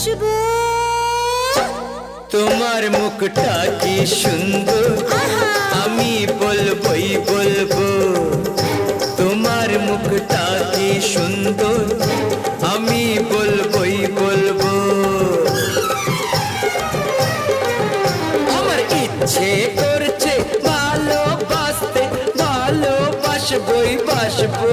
বাসবো। তোমার মুখটা কি সুন্দর, আমি বলবই বলবো। তোমার মুখটা কি সুন্দর, আমি বলবই বলবো। আমার ইচ্ছে করছে ভালোবাসতে, ভালোবাসবই বাসবো।